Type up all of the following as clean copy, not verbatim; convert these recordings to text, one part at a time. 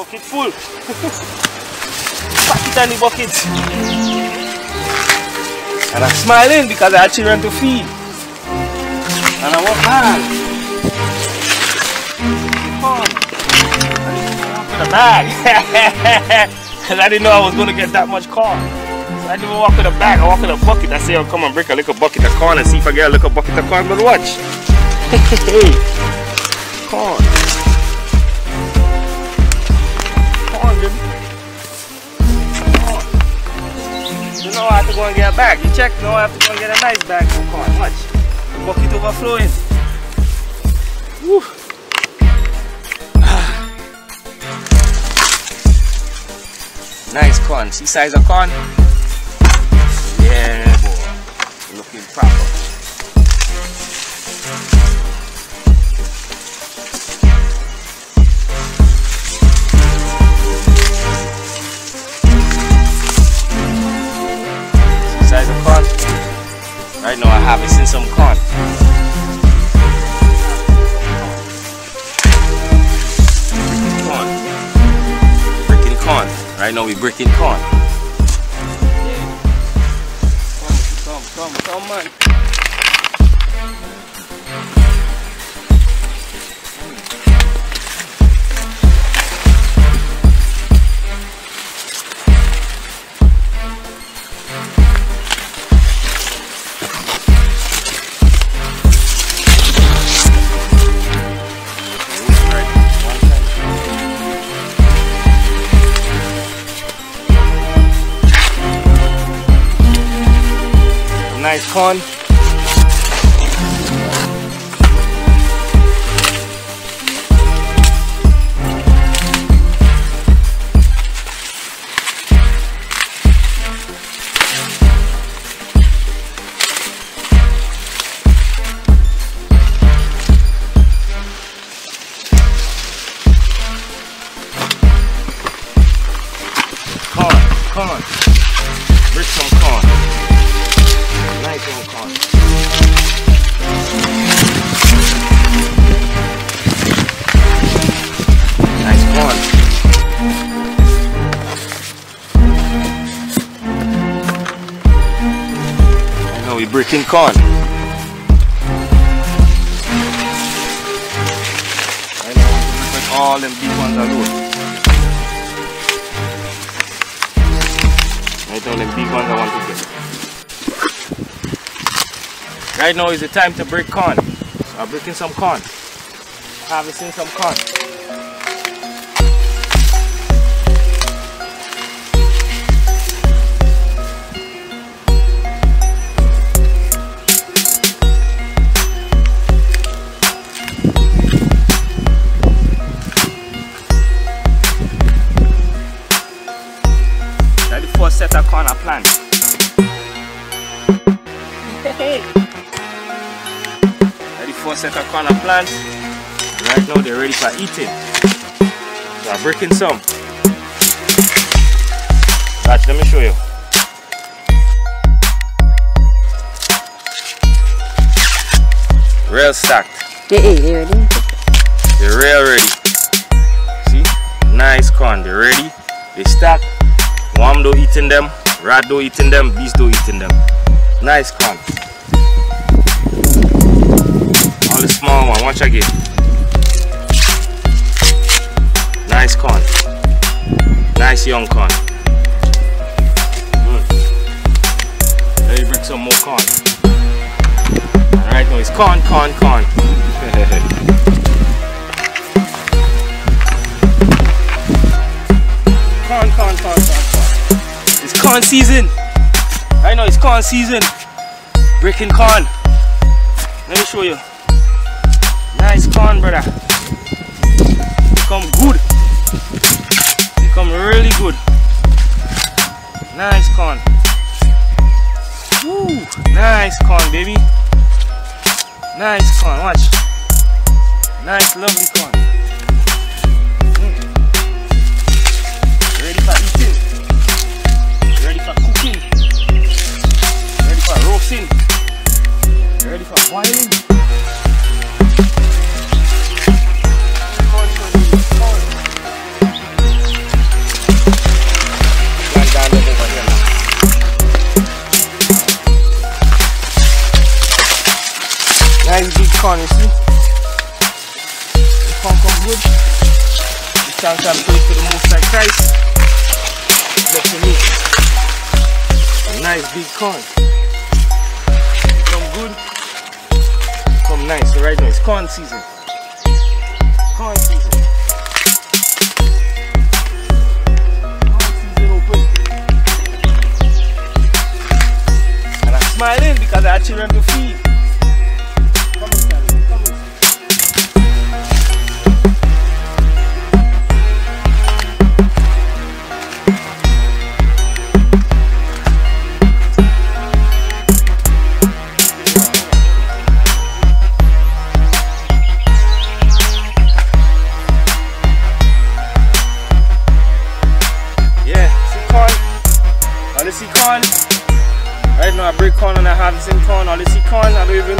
bucket full. Pack it on the bucket. And I'm smiling because I had children to feed. And I work hard. With a bag. Because I didn't know I was going to get that much corn. So I didn't even walk with a bag. I walk with a bucket. I say, I'll come and break a little bucket of corn and see if I get a little bucket of corn. But watch. Corn. Corn, baby. Corn. You know I have to go and get a bag. You check? No, I have to go and get a nice bag of corn. Watch. The bucket overflowing. Woo. Nice corn. See size of corn? Yeah, boy. Looking proper. See size of corn? Right now I have it in some corn. Right now we breaking corn. Yeah. Come man. Nice corn. Corn. Break some corn. Nice one corn. Nice corn. I know we're breaking corn. I know we break all them big ones alone. Right now them big ones I want to get. Right now is the time to break corn. So I'm breaking some corn. Harvesting some corn. That's the first set of corn I plant. First set of corn I plant. Right now they're ready for eating. So I'm breaking some. Watch, let me show you. Real stacked. They're ready. They're real ready. See? Nice corn. They're ready. They stack. Worm don't eating them. Rat don't eating them. Bees don't eating them. Nice corn. The small one, watch again. Nice corn. Nice young corn. Good. Let me break some more corn. And right now it's corn. Corn. It's corn season. Right now it's corn season. Breaking corn. Let me show you. Nice corn, brother. Become good. Become really good. Nice corn. Woo. Nice corn, baby. Nice corn. Watch. Nice, lovely corn. Ready for eating. Ready for cooking. Ready for roasting. Ready for boiling. Plant down them over here now. Nice big corn, you see? The corn come good. The chance and praise for the Most High Christ. Bless me. A nice big corn. Come good. Come nice. So right now it's corn season. Corn season. Corn season open. And I'm smiling because I have children to feed. Come on, Charlie. Come on. See corn. Right now I break corn and I harvesting corn. All you see corn, I don't even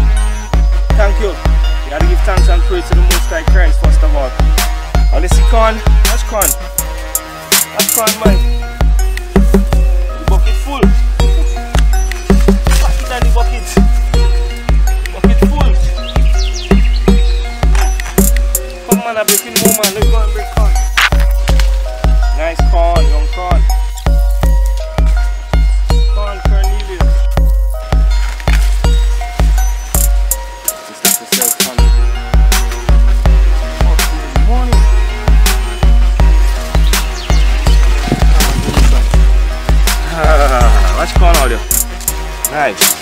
thank you. You gotta give thanks and praise to the Most High Christ first of all. All you see corn, that's corn. That's corn, man. The bucket full. Pack it on the bucket. Bucket full. Come on, I'm breaking more, man. Let's go and break corn. Nice corn, young corn. Watch corn out there. Nice.